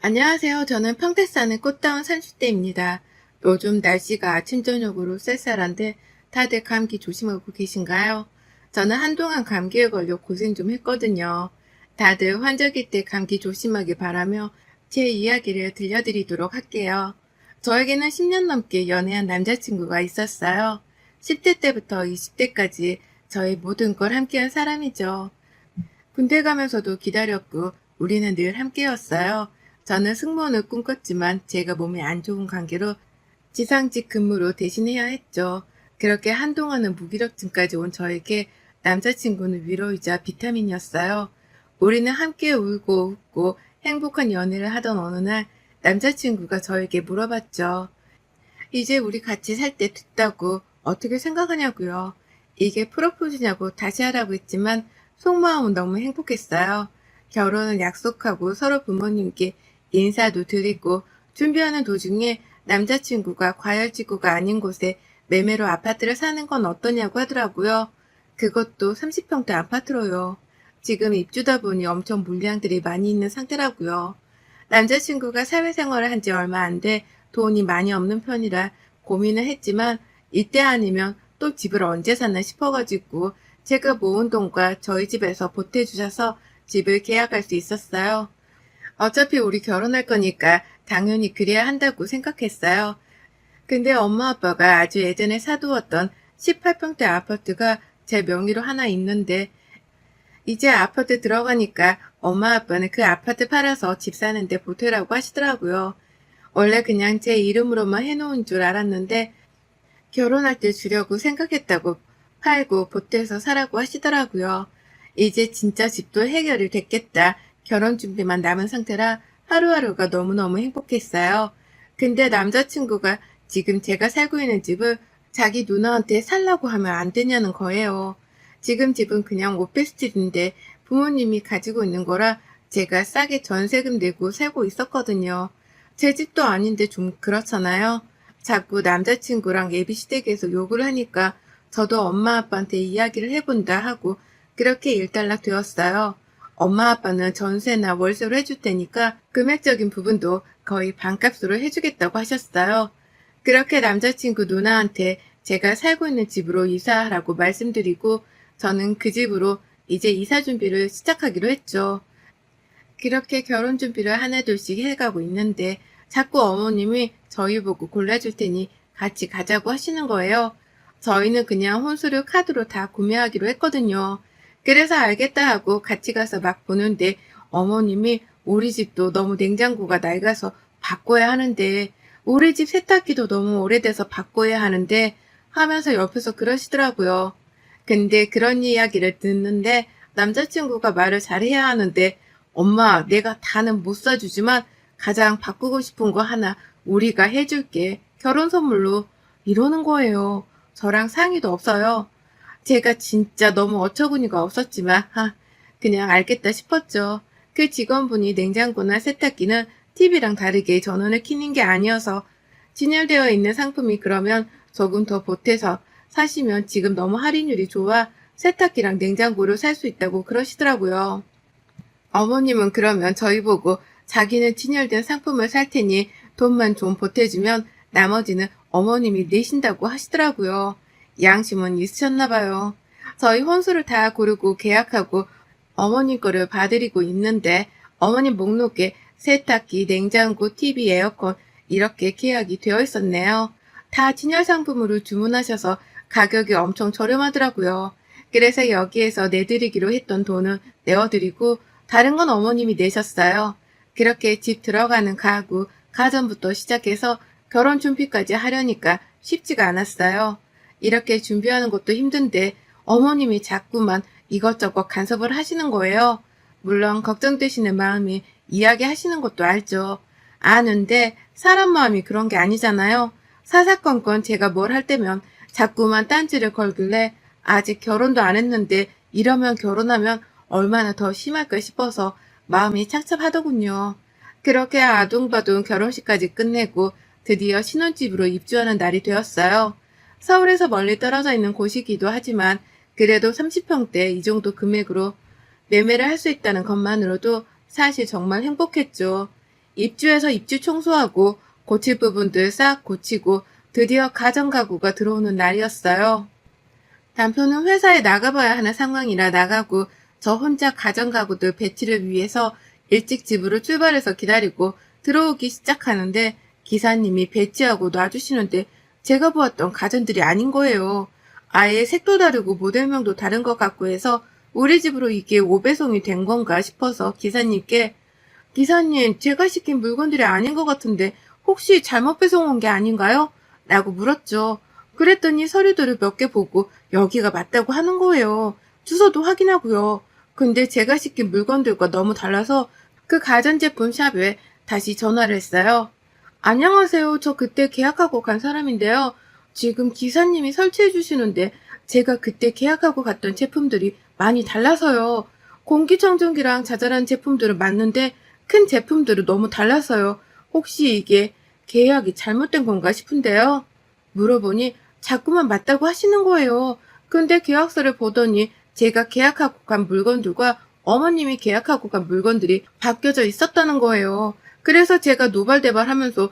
안녕하세요. 저는 평택 사는 꽃다운 30대입니다. 요즘 날씨가 아침 저녁으로 쌀쌀한데 다들 감기 조심하고 계신가요? 저는 한동안 감기에 걸려 고생 좀 했거든요. 다들 환절기 때 감기 조심하길 바라며 제 이야기를 들려드리도록 할게요. 저에게는 10년 넘게 연애한 남자친구가 있었어요. 10대 때부터 20대까지 저의 모든 걸 함께한 사람이죠. 군대 가면서도 기다렸고 우리는 늘 함께였어요. 저는 승무원을 꿈꿨지만 제가 몸에 안 좋은 관계로 지상직 근무로 대신해야 했죠. 그렇게 한동안은 무기력증까지 온 저에게 남자친구는 위로이자 비타민이었어요. 우리는 함께 울고 웃고 행복한 연애를 하던 어느 날 남자친구가 저에게 물어봤죠. 이제 우리 같이 살 때 됐다고 어떻게 생각하냐고요. 이게 프로포즈냐고 다시 하라고 했지만 속마음은 너무 행복했어요. 결혼을 약속하고 서로 부모님께 인사도 드리고 준비하는 도중에 남자친구가 과열지구가 아닌 곳에 매매로 아파트를 사는 건 어떠냐고 하더라고요. 그것도 30평대 아파트로요. 지금 입주다 보니 엄청 물량들이 많이 있는 상태라고요. 남자친구가 사회생활을 한 지 얼마 안 돼 돈이 많이 없는 편이라 고민을 했지만 이때 아니면 또 집을 언제 사나 싶어가지고 제가 모은 돈과 저희 집에서 보태주셔서 집을 계약할 수 있었어요. 어차피 우리 결혼할 거니까 당연히 그래야 한다고 생각했어요. 근데 엄마 아빠가 아주 예전에 사두었던 18평대 아파트가 제 명의로 하나 있는데 이제 아파트 들어가니까 엄마 아빠는 그 아파트 팔아서 집 사는데 보태라고 하시더라고요. 원래 그냥 제 이름으로만 해놓은 줄 알았는데 결혼할 때 주려고 생각했다고 팔고 보태서 사라고 하시더라고요. 이제 진짜 집도 해결이 됐겠다. 결혼 준비만 남은 상태라 하루하루가 너무너무 행복했어요. 근데 남자친구가 지금 제가 살고 있는 집을 자기 누나한테 살라고 하면 안 되냐는 거예요. 지금 집은 그냥 오피스텔인데 부모님이 가지고 있는 거라 제가 싸게 전세금 내고 살고 있었거든요. 제 집도 아닌데 좀 그렇잖아요. 자꾸 남자친구랑 예비시댁에서 욕을 하니까 저도 엄마 아빠한테 이야기를 해본다 하고 그렇게 일단락 되었어요. 엄마 아빠는 전세나 월세로 해줄 테니까 금액적인 부분도 거의 반값으로 해주겠다고 하셨어요. 그렇게 남자친구 누나한테 제가 살고 있는 집으로 이사하라고 말씀드리고 저는 그 집으로 이제 이사 준비를 시작하기로 했죠. 그렇게 결혼 준비를 하나둘씩 해가고 있는데 자꾸 어머님이 저희 보고 골라줄 테니 같이 가자고 하시는 거예요. 저희는 그냥 혼수를 카드로 다 구매하기로 했거든요. 그래서 알겠다 하고 같이 가서 막 보는데 어머님이 우리 집도 너무 냉장고가 낡아서 바꿔야 하는데 우리 집 세탁기도 너무 오래돼서 바꿔야 하는데 하면서 옆에서 그러시더라고요. 근데 그런 이야기를 듣는데 남자친구가 말을 잘해야 하는데 엄마 내가 다는 못 사주지만 가장 바꾸고 싶은 거 하나 우리가 해줄게. 결혼 선물로 이러는 거예요. 저랑 상의도 없어요. 제가 진짜 너무 어처구니가 없었지만 그냥 알겠다 싶었죠. 그 직원분이 냉장고나 세탁기는 TV랑 다르게 전원을 켜는 게 아니어서 진열되어 있는 상품이 그러면 조금 더 보태서 사시면 지금 너무 할인율이 좋아 세탁기랑 냉장고를 살 수 있다고 그러시더라고요. 어머님은 그러면 저희 보고 자기는 진열된 상품을 살 테니 돈만 좀 보태주면 나머지는 어머님이 내신다고 하시더라고요. 양심은 있으셨나 봐요. 저희 혼수를 다 고르고 계약하고 어머님 거를 봐드리고 있는데 어머님 목록에 세탁기, 냉장고, TV, 에어컨 이렇게 계약이 되어 있었네요. 다 진열 상품으로 주문하셔서 가격이 엄청 저렴하더라고요. 그래서 여기에서 내드리기로 했던 돈은 내어드리고 다른 건 어머님이 내셨어요. 그렇게 집 들어가는 가구, 가전부터 시작해서 결혼 준비까지 하려니까 쉽지가 않았어요. 이렇게 준비하는 것도 힘든데 어머님이 자꾸만 이것저것 간섭을 하시는 거예요. 물론 걱정되시는 마음이 이야기하시는 것도 알죠. 아는데 사람 마음이 그런 게 아니잖아요. 사사건건 제가 뭘 할 때면 자꾸만 딴지를 걸길래 아직 결혼도 안 했는데 이러면 결혼하면 얼마나 더 심할까 싶어서 마음이 착잡하더군요. 그렇게 아둥바둥 결혼식까지 끝내고 드디어 신혼집으로 입주하는 날이 되었어요. 서울에서 멀리 떨어져 있는 곳이기도 하지만 그래도 30평대 이 정도 금액으로 매매를 할 수 있다는 것만으로도 사실 정말 행복했죠. 입주해서 입주 청소하고 고칠 부분들 싹 고치고 드디어 가정가구가 들어오는 날이었어요. 남편은 회사에 나가봐야 하는 상황이라 나가고 저 혼자 가정가구들 배치를 위해서 일찍 집으로 출발해서 기다리고 들어오기 시작하는데 기사님이 배치하고 놔주시는데 제가 보았던 가전들이 아닌 거예요. 아예 색도 다르고 모델명도 다른 것 같고 해서 우리 집으로 이게 오배송이 된 건가 싶어서 기사님께 기사님, 제가 시킨 물건들이 아닌 것 같은데 혹시 잘못 배송 온 게 아닌가요? 라고 물었죠. 그랬더니 서류들을 몇 개 보고 여기가 맞다고 하는 거예요. 주소도 확인하고요. 근데 제가 시킨 물건들과 너무 달라서 그 가전제품 샵에 다시 전화를 했어요. 안녕하세요. 저 그때 계약하고 간 사람인데요. 지금 기사님이 설치해 주시는데 제가 그때 계약하고 갔던 제품들이 많이 달라서요. 공기청정기랑 자잘한 제품들은 맞는데 큰 제품들은 너무 달라서요. 혹시 이게 계약이 잘못된 건가 싶은데요. 물어보니 자꾸만 맞다고 하시는 거예요. 근데 계약서를 보더니 제가 계약하고 간 물건들과 어머님이 계약하고 간 물건들이 바뀌어져 있었다는 거예요. 그래서 제가 노발대발하면서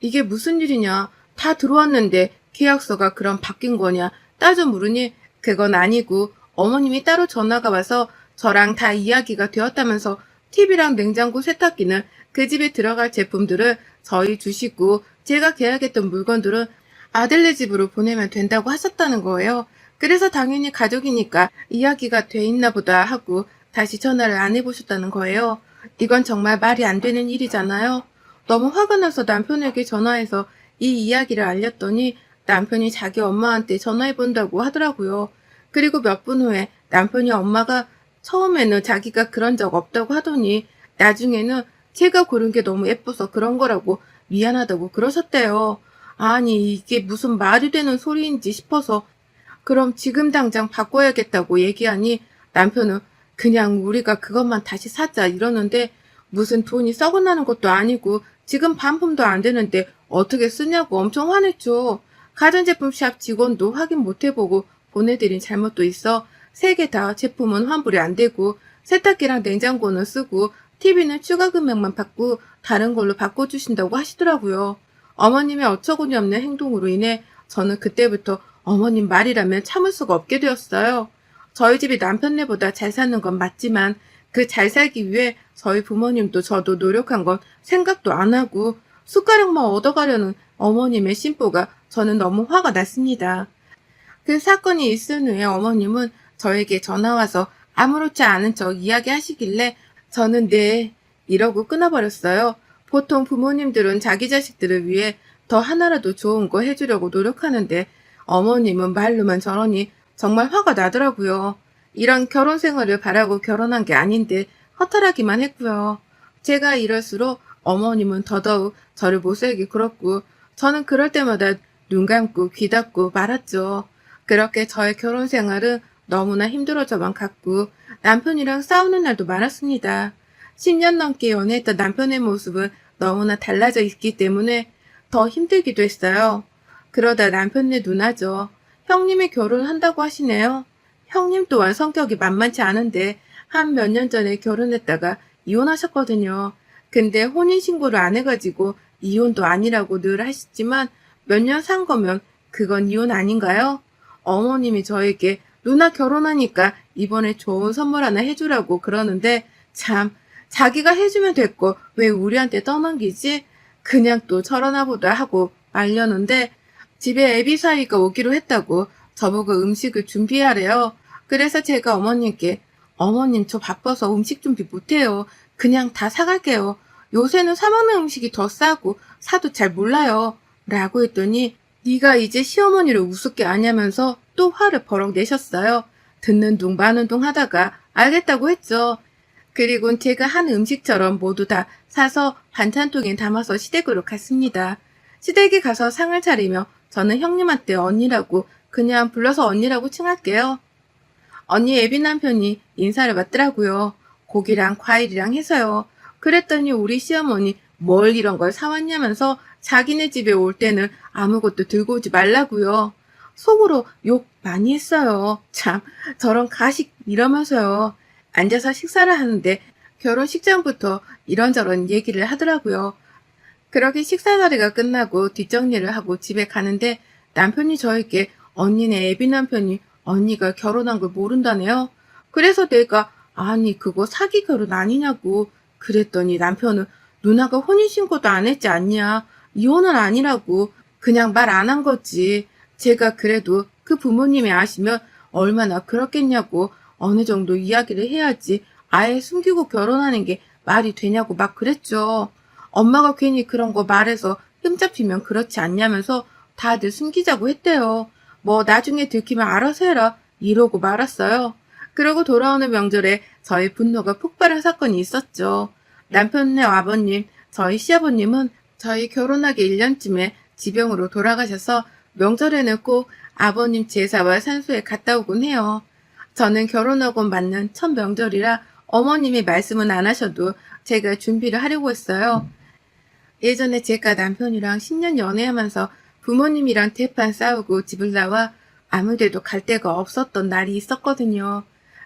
이게 무슨 일이냐, 다 들어왔는데 계약서가 그럼 바뀐 거냐 따져 물으니 그건 아니고 어머님이 따로 전화가 와서 저랑 다 이야기가 되었다면서 TV랑 냉장고, 세탁기는 그 집에 들어갈 제품들을 저희 주시고 제가 계약했던 물건들은 아들네 집으로 보내면 된다고 하셨다는 거예요. 그래서 당연히 가족이니까 이야기가 돼 있나 보다 하고 다시 전화를 안 해보셨다는 거예요. 이건 정말 말이 안 되는 일이잖아요. 너무 화가 나서 남편에게 전화해서 이 이야기를 알렸더니 남편이 자기 엄마한테 전화해본다고 하더라고요. 그리고 몇 분 후에 남편이 엄마가 처음에는 자기가 그런 적 없다고 하더니 나중에는 제가 고른 게 너무 예뻐서 그런 거라고 미안하다고 그러셨대요. 아니 이게 무슨 말이 되는 소리인지 싶어서 그럼 지금 당장 바꿔야겠다고 얘기하니 남편은 그냥 우리가 그것만 다시 사자 이러는데 무슨 돈이 썩어나는 것도 아니고 지금 반품도 안 되는데 어떻게 쓰냐고 엄청 화냈죠. 가전제품 샵 직원도 확인 못 해보고 보내드린 잘못도 있어 3개 다 제품은 환불이 안 되고 세탁기랑 냉장고는 쓰고 TV는 추가 금액만 받고 다른 걸로 바꿔주신다고 하시더라고요. 어머님의 어처구니 없는 행동으로 인해 저는 그때부터 어머님 말이라면 참을 수가 없게 되었어요. 저희 집이 남편네보다 잘 사는 건 맞지만 그 잘 살기 위해 저희 부모님도 저도 노력한 건 생각도 안 하고 숟가락만 얻어가려는 어머님의 심보가 저는 너무 화가 났습니다. 그 사건이 있은 후에 어머님은 저에게 전화와서 아무렇지 않은 척 이야기하시길래 저는 네 이러고 끊어버렸어요. 보통 부모님들은 자기 자식들을 위해 더 하나라도 좋은 거 해주려고 노력하는데 어머님은 말로만 저러니 정말 화가 나더라고요. 이런 결혼 생활을 바라고 결혼한 게 아닌데 허탈하기만 했고요. 제가 이럴수록 어머님은 더더욱 저를 못살게 굴었고 저는 그럴 때마다 눈 감고 귀 닫고 말았죠. 그렇게 저의 결혼 생활은 너무나 힘들어져만 갔고 남편이랑 싸우는 날도 많았습니다. 10년 넘게 연애했던 남편의 모습은 너무나 달라져 있기 때문에 더 힘들기도 했어요. 그러다 남편네 누나죠. 형님이 결혼한다고 하시네요. 형님 또한 성격이 만만치 않은데 한 몇 년 전에 결혼했다가 이혼하셨거든요. 근데 혼인신고를 안 해가지고 이혼도 아니라고 늘 하시지만 몇 년 산 거면 그건 이혼 아닌가요? 어머님이 저에게 누나 결혼하니까 이번에 좋은 선물 하나 해주라고 그러는데 참 자기가 해주면 됐고 왜 우리한테 떠넘기지? 그냥 또 저러나 보다 하고 말려는데 집에 애비 사이가 오기로 했다고 저보고 음식을 준비하래요. 그래서 제가 어머님께 어머님 저 바빠서 음식 준비 못해요. 그냥 다 사갈게요. 요새는 사 먹는 음식이 더 싸고 사도 잘 몰라요. 라고 했더니 네가 이제 시어머니를 우습게 아냐면서 또 화를 버럭 내셨어요. 듣는 둥 마는 둥 하다가 알겠다고 했죠. 그리고 제가 한 음식처럼 모두 다 사서 반찬통에 담아서 시댁으로 갔습니다. 시댁에 가서 상을 차리며 저는 형님한테 언니라고 그냥 불러서 언니라고 칭할게요. 언니 애비 남편이 인사를 받더라고요. 고기랑 과일이랑 해서요. 그랬더니 우리 시어머니 뭘 이런 걸 사왔냐면서 자기네 집에 올 때는 아무것도 들고 오지 말라고요. 속으로 욕 많이 했어요. 참 저런 가식 이러면서요. 앉아서 식사를 하는데 결혼식장부터 이런저런 얘기를 하더라고요. 그렇게 식사 자리가 끝나고 뒷정리를 하고 집에 가는데 남편이 저에게 언니네 애비 남편이 언니가 결혼한 걸 모른다네요. 그래서 내가 아니 그거 사기 결혼 아니냐고 그랬더니 남편은 누나가 혼인신고도 안 했지 않냐. 이혼은 아니라고 그냥 말 안 한 거지. 제가 그래도 그 부모님이 아시면 얼마나 그렇겠냐고 어느 정도 이야기를 해야지 아예 숨기고 결혼하는 게 말이 되냐고 막 그랬죠. 엄마가 괜히 그런 거 말해서 흠잡히면 그렇지 않냐면서 다들 숨기자고 했대요. 뭐 나중에 들키면 알아서 해라 이러고 말았어요. 그러고 돌아오는 명절에 저희 분노가 폭발한 사건이 있었죠. 남편네 아버님, 저희 시아버님은 저희 결혼하기 1년쯤에 지병으로 돌아가셔서 명절에는 꼭 아버님 제사와 산소에 갔다 오곤 해요. 저는 결혼하고 맞는 첫 명절이라 어머님이 말씀은 안 하셔도 제가 준비를 하려고 했어요. 예전에 제가 남편이랑 10년 연애하면서 부모님이랑 대판 싸우고 집을 나와 아무데도 갈 데가 없었던 날이 있었거든요.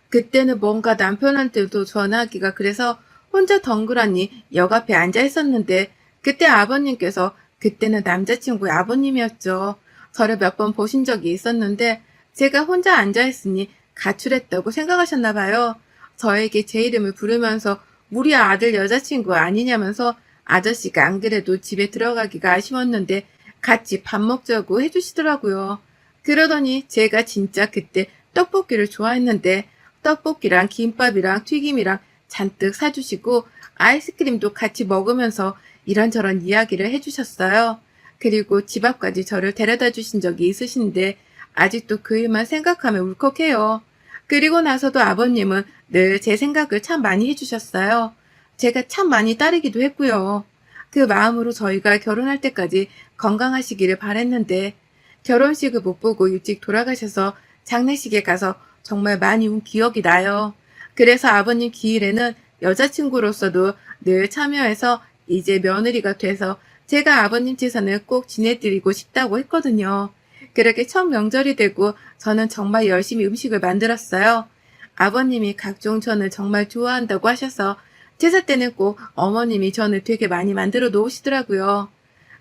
그때는 뭔가 남편한테도 전화하기가 그래서 혼자 덩그러니 역 앞에 앉아 있었는데 그때 아버님께서 그때는 남자친구의 아버님이었죠. 저를 몇 번 보신 적이 있었는데 제가 혼자 앉아 있으니 가출했다고 생각하셨나 봐요. 저에게 제 이름을 부르면서 우리 아들 여자친구 아니냐면서 아저씨가 안 그래도 집에 들어가기가 아쉬웠는데 같이 밥 먹자고 해주시더라고요. 그러더니 제가 진짜 그때 떡볶이를 좋아했는데 떡볶이랑 김밥이랑 튀김이랑 잔뜩 사주시고 아이스크림도 같이 먹으면서 이런저런 이야기를 해주셨어요. 그리고 집 앞까지 저를 데려다 주신 적이 있으신데 아직도 그 일만 생각하면 울컥해요. 그리고 나서도 아버님은 늘 제 생각을 참 많이 해주셨어요. 제가 참 많이 따르기도 했고요. 그 마음으로 저희가 결혼할 때까지 건강하시기를 바랬는데 결혼식을 못 보고 일찍 돌아가셔서 장례식에 가서 정말 많이 운 기억이 나요. 그래서 아버님 기일에는 여자친구로서도 늘 참여해서 이제 며느리가 돼서 제가 아버님 재산을 꼭 지내드리고 싶다고 했거든요. 그렇게 첫 명절이 되고 저는 정말 열심히 음식을 만들었어요. 아버님이 각종 전을 정말 좋아한다고 하셔서 제사 때는 꼭 어머님이 전을 되게 많이 만들어 놓으시더라고요.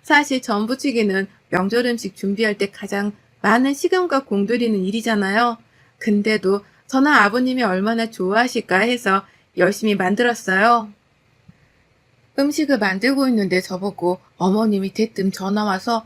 사실 전 부치기는 명절 음식 준비할 때 가장 많은 시간과 공들이는 일이잖아요. 근데도 저는 아버님이 얼마나 좋아하실까 해서 열심히 만들었어요. 음식을 만들고 있는데 저보고 어머님이 대뜸 전화 와서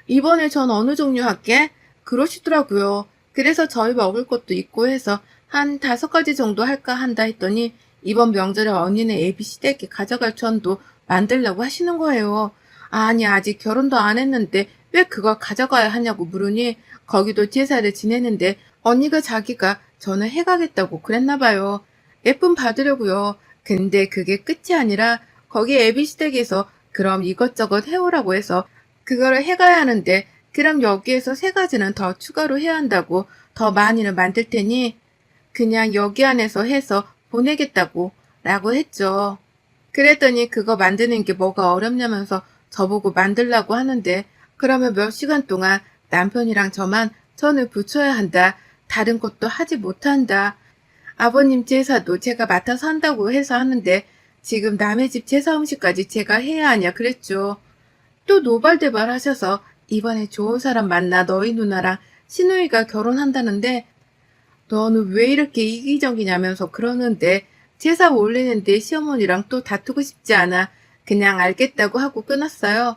이번에 전 어느 종류 할게? 그러시더라고요. 그래서 저희 먹을 것도 있고 해서 한 5가지 정도 할까 한다 했더니 이번 명절에 언니네 애비 시댁에 가져갈 전도 만들려고 하시는 거예요. 아니 아직 결혼도 안 했는데 왜 그걸 가져가야 하냐고 물으니 거기도 제사를 지내는데 언니가 자기가 전을 해가겠다고 그랬나 봐요. 예쁨 받으려고요. 근데 그게 끝이 아니라 거기 애비 시댁에서 그럼 이것저것 해오라고 해서 그거를 해가야 하는데 그럼 여기에서 3가지는 더 추가로 해야 한다고 더 많이는 만들 테니 그냥 여기 안에서 해서 보내겠다고 라고 했죠. 그랬더니 그거 만드는 게 뭐가 어렵냐면서 저보고 만들라고 하는데 그러면 몇 시간 동안 남편이랑 저만 전을 부쳐야 한다. 다른 것도 하지 못한다. 아버님 제사도 제가 맡아서 한다고 해서 하는데 지금 남의 집 제사 음식까지 제가 해야 하냐 그랬죠. 또 노발대발 하셔서 이번에 좋은 사람 만나 너희 누나랑 시누이가 결혼한다는데 너는 왜 이렇게 이기적이냐면서 그러는데 제사 올리는데 시어머니랑 또 다투고 싶지 않아. 그냥 알겠다고 하고 끊었어요.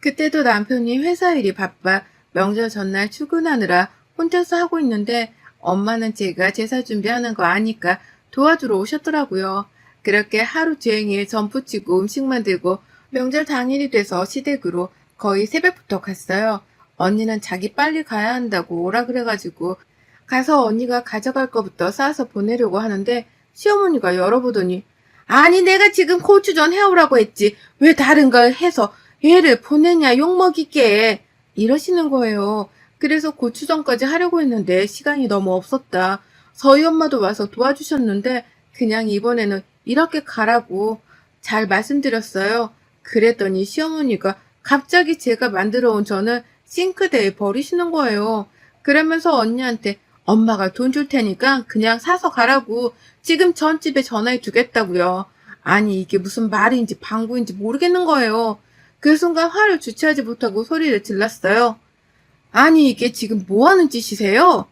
그때도 남편이 회사 일이 바빠 명절 전날 출근하느라 혼자서 하고 있는데 엄마는 제가 제사 준비하는 거 아니까 도와주러 오셨더라고요. 그렇게 하루 종일 전 부치고 음식 만들고 명절 당일이 돼서 시댁으로 거의 새벽부터 갔어요. 언니는 자기 빨리 가야 한다고 오라 그래가지고 가서 언니가 가져갈 거부터 싸서 보내려고 하는데 시어머니가 열어보더니 아니 내가 지금 고추전 해오라고 했지 왜 다른 걸 해서 얘를 보내냐 욕먹이게 이러시는 거예요. 그래서 고추전까지 하려고 했는데 시간이 너무 없었다. 저희 엄마도 와서 도와주셨는데 그냥 이번에는 이렇게 가라고 잘 말씀드렸어요. 그랬더니 시어머니가 갑자기 제가 만들어 온 전을 싱크대에 버리시는 거예요. 그러면서 언니한테 엄마가 돈 줄 테니까 그냥 사서 가라고 지금 전집에 전화해 주겠다고요. 아니 이게 무슨 말인지 방구인지 모르겠는 거예요. 그 순간 화를 주체하지 못하고 소리를 질렀어요. 아니 이게 지금 뭐 하는 짓이세요?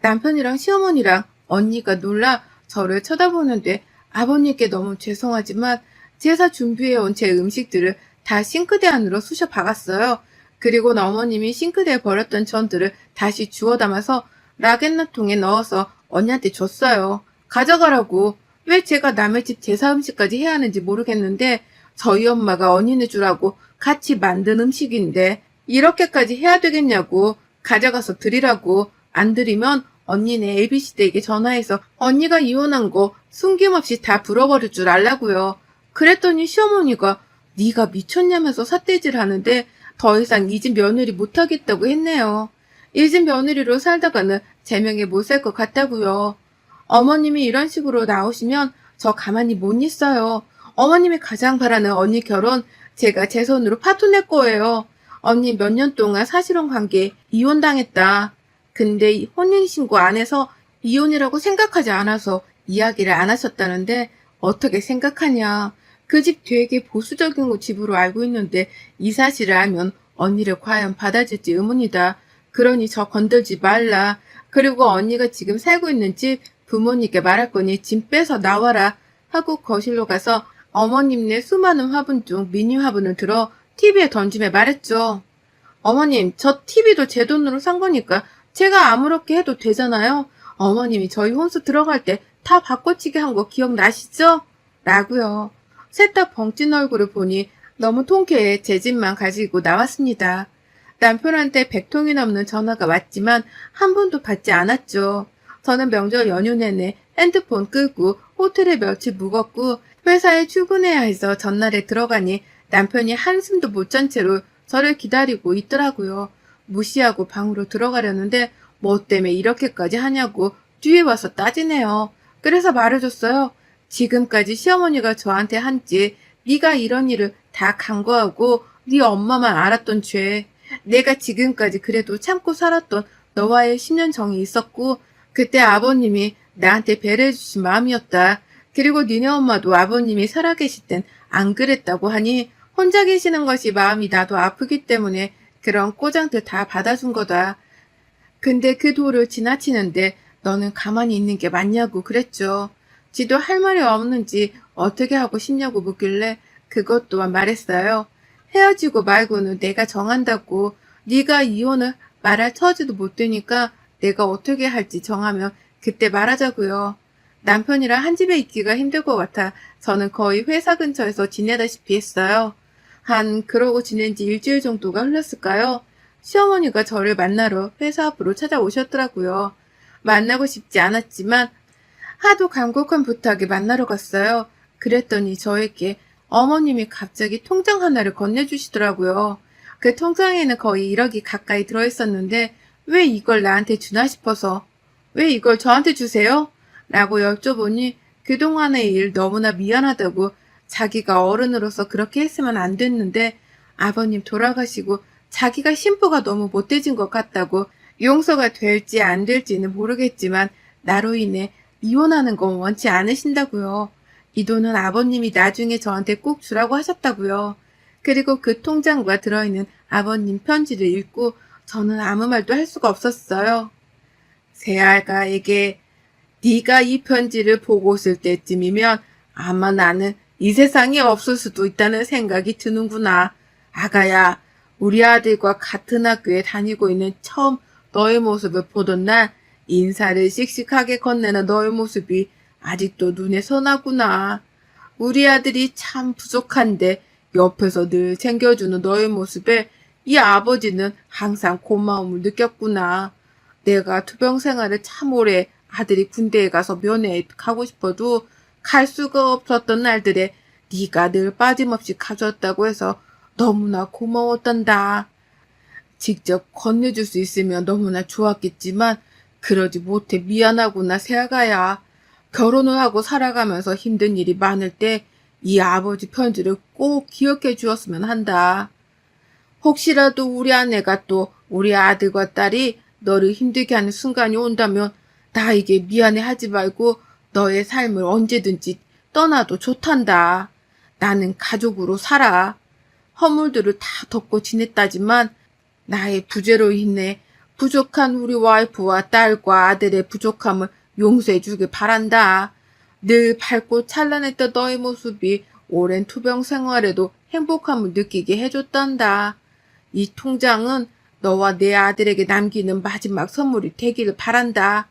남편이랑 시어머니랑 언니가 놀라 저를 쳐다보는데 아버님께 너무 죄송하지만 제사 준비해온 제 음식들을 다 싱크대 안으로 쑤셔 박았어요. 그리고 어머님이 싱크대에 버렸던 전들을 다시 주워 담아서 라겐나통에 넣어서 언니한테 줬어요. 가져가라고. 왜 제가 남의 집 제사 음식까지 해야 하는지 모르겠는데 저희 엄마가 언니네 주라고 같이 만든 음식인데 이렇게까지 해야 되겠냐고. 가져가서 드리라고. 안 드리면 언니네 ABC댁에 전화해서 언니가 이혼한 거 숨김없이 다 불어버릴 줄 알라고요. 그랬더니 시어머니가 네가 미쳤냐면서 삿대질 하는데 더 이상 이 집 며느리 못하겠다고 했네요. 이 집 며느리로 살다가는 제 명에 못 살 것 같다고요. 어머님이 이런 식으로 나오시면 저 가만히 못 있어요. 어머님이 가장 바라는 언니 결혼 제가 제 손으로 파토낼 거예요. 언니 몇 년 동안 사실혼 관계 이혼당했다. 근데 혼인신고 안 해서 이혼이라고 생각하지 않아서 이야기를 안 하셨다는데 어떻게 생각하냐. 그 집 되게 보수적인 집으로 알고 있는데 이 사실을 알면 언니를 과연 받아줄지 의문이다. 그러니 저 건들지 말라. 그리고 언니가 지금 살고 있는 집 부모님께 말할 거니 짐 빼서 나와라 하고 거실로 가서 어머님네 수많은 화분 중 미니 화분을 들어 TV에 던지며 말했죠. 어머님, 저 TV도 제 돈으로 산 거니까 제가 아무렇게 해도 되잖아요. 어머님이 저희 혼수 들어갈 때 다 바꿔치기 한 거 기억나시죠? 라고요. 셋 다 벙찐 얼굴을 보니 너무 통쾌해 제 집만 가지고 나왔습니다. 남편한테 100통이 넘는 전화가 왔지만 한 번도 받지 않았죠. 저는 명절 연휴 내내 핸드폰 끄고 호텔에 며칠 묵었고 회사에 출근해야 해서 전날에 들어가니 남편이 한숨도 못 잔 채로 저를 기다리고 있더라고요. 무시하고 방으로 들어가려는데 뭐 때문에 이렇게까지 하냐고 뒤에 와서 따지네요. 그래서 말해줬어요. 지금까지 시어머니가 저한테 한지 네가 이런 일을 다 간과하고 네 엄마만 알았던 죄. 내가 지금까지 그래도 참고 살았던 너와의 10년 정이 있었고 그때 아버님이 나한테 배려해주신 마음이었다. 그리고 니네 엄마도 아버님이 살아계실 땐 안 그랬다고 하니 혼자 계시는 것이 마음이 나도 아프기 때문에 그런 꼬장들 다 받아준 거다. 근데 그 도를 지나치는데 너는 가만히 있는 게 맞냐고 그랬죠. 지도 할 말이 없는지 어떻게 하고 싶냐고 묻길래 그것 또한 말했어요. 헤어지고 말고는 내가 정한다고. 네가 이혼을 말할 처지도 못 되니까 내가 어떻게 할지 정하면 그때 말하자고요. 남편이랑 한 집에 있기가 힘들 것 같아 저는 거의 회사 근처에서 지내다시피 했어요. 그러고 지낸 지 일주일 정도가 흘렀을까요? 시어머니가 저를 만나러 회사 앞으로 찾아오셨더라고요. 만나고 싶지 않았지만 하도 간곡한 부탁에 만나러 갔어요. 그랬더니 저에게 어머님이 갑자기 통장 하나를 건네주시더라고요. 그 통장에는 거의 1억이 가까이 들어있었는데 왜 이걸 나한테 주나 싶어서 왜 이걸 저한테 주세요? 라고 여쭤보니 그동안의 일 너무나 미안하다고 자기가 어른으로서 그렇게 했으면 안 됐는데 아버님 돌아가시고 자기가 신부가 너무 못돼진 것 같다고 용서가 될지 안 될지는 모르겠지만 나로 인해 이혼하는 건 원치 않으신다고요. 이 돈은 아버님이 나중에 저한테 꼭 주라고 하셨다고요. 그리고 그 통장과 들어있는 아버님 편지를 읽고 저는 아무 말도 할 수가 없었어요. 새아가에게 네가 이 편지를 보고 있을 때쯤이면 아마 나는 이 세상에 없을 수도 있다는 생각이 드는구나. 아가야, 우리 아들과 같은 학교에 다니고 있는 처음 너의 모습을 보던 날 인사를 씩씩하게 건네는 너의 모습이 아직도 눈에 선하구나. 우리 아들이 참 부족한데 옆에서 늘 챙겨주는 너의 모습에 이 아버지는 항상 고마움을 느꼈구나. 내가 투병 생활을 참 오래 아들이 군대에 가서 면회에 가고 싶어도 갈 수가 없었던 날들에 네가 늘 빠짐없이 가져왔다고 해서 너무나 고마웠단다. 직접 건네줄 수 있으면 너무나 좋았겠지만 그러지 못해 미안하구나 새아가야. 결혼을 하고 살아가면서 힘든 일이 많을 때 이 아버지 편지를 꼭 기억해 주었으면 한다. 혹시라도 우리 아내가 또 우리 아들과 딸이 너를 힘들게 하는 순간이 온다면 나에게 미안해하지 말고 너의 삶을 언제든지 떠나도 좋단다. 나는 가족으로 살아. 허물들을 다 덮고 지냈다지만 나의 부재로 인해 부족한 우리 와이프와 딸과 아들의 부족함을 용서해 주길 바란다. 늘 밝고 찬란했던 너의 모습이 오랜 투병 생활에도 행복함을 느끼게 해줬단다. 이 통장은 너와 내 아들에게 남기는 마지막 선물이 되기를 바란다.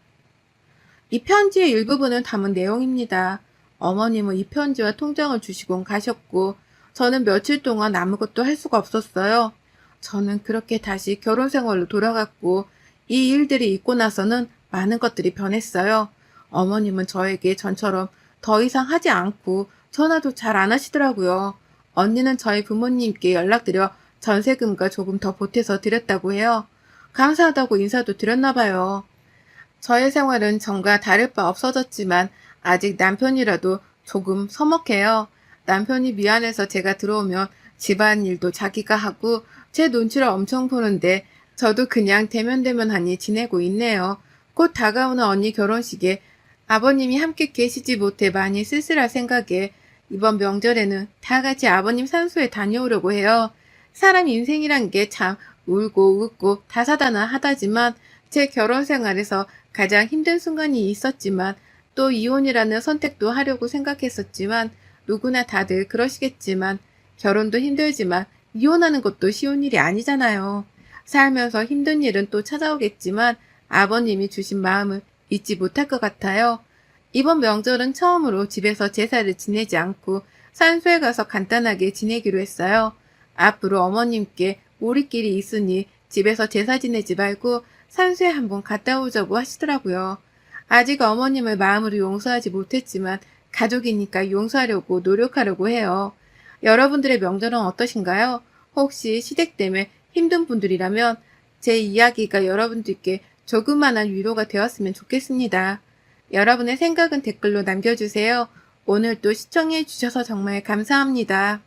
이 편지의 일부분을 담은 내용입니다. 어머님은 이 편지와 통장을 주시곤 가셨고 저는 며칠 동안 아무것도 할 수가 없었어요. 저는 그렇게 다시 결혼 생활로 돌아갔고 이 일들이 있고 나서는 많은 것들이 변했어요. 어머님은 저에게 전처럼 더 이상 하지 않고 전화도 잘 안 하시더라고요. 언니는 저희 부모님께 연락드려 전세금과 조금 더 보태서 드렸다고 해요. 감사하다고 인사도 드렸나 봐요. 저의 생활은 전과 다를 바 없어졌지만 아직 남편이라도 조금 서먹해요. 남편이 미안해서 제가 들어오면 집안일도 자기가 하고 제 눈치를 엄청 보는데 저도 그냥 대면대면하니 지내고 있네요. 곧 다가오는 언니 결혼식에 아버님이 함께 계시지 못해 많이 쓸쓸할 생각에 이번 명절에는 다 같이 아버님 산소에 다녀오려고 해요. 사람 인생이란 게 참 울고 웃고 다사다난하다지만 제 결혼 생활에서 가장 힘든 순간이 있었지만 또 이혼이라는 선택도 하려고 생각했었지만 누구나 다들 그러시겠지만 결혼도 힘들지만 이혼하는 것도 쉬운 일이 아니잖아요. 살면서 힘든 일은 또 찾아오겠지만 아버님이 주신 마음을 잊지 못할 것 같아요. 이번 명절은 처음으로 집에서 제사를 지내지 않고 산소에 가서 간단하게 지내기로 했어요. 앞으로 어머님께 우리끼리 있으니 집에서 제사 지내지 말고 산소에 한번 갔다 오자고 하시더라고요. 아직 어머님을 마음으로 용서하지 못했지만 가족이니까 용서하려고 노력하려고 해요. 여러분들의 명절은 어떠신가요? 혹시 시댁 때문에 힘든 분들이라면 제 이야기가 여러분들께 조그마한 위로가 되었으면 좋겠습니다. 여러분의 생각은 댓글로 남겨주세요. 오늘도 시청해 주셔서 정말 감사합니다.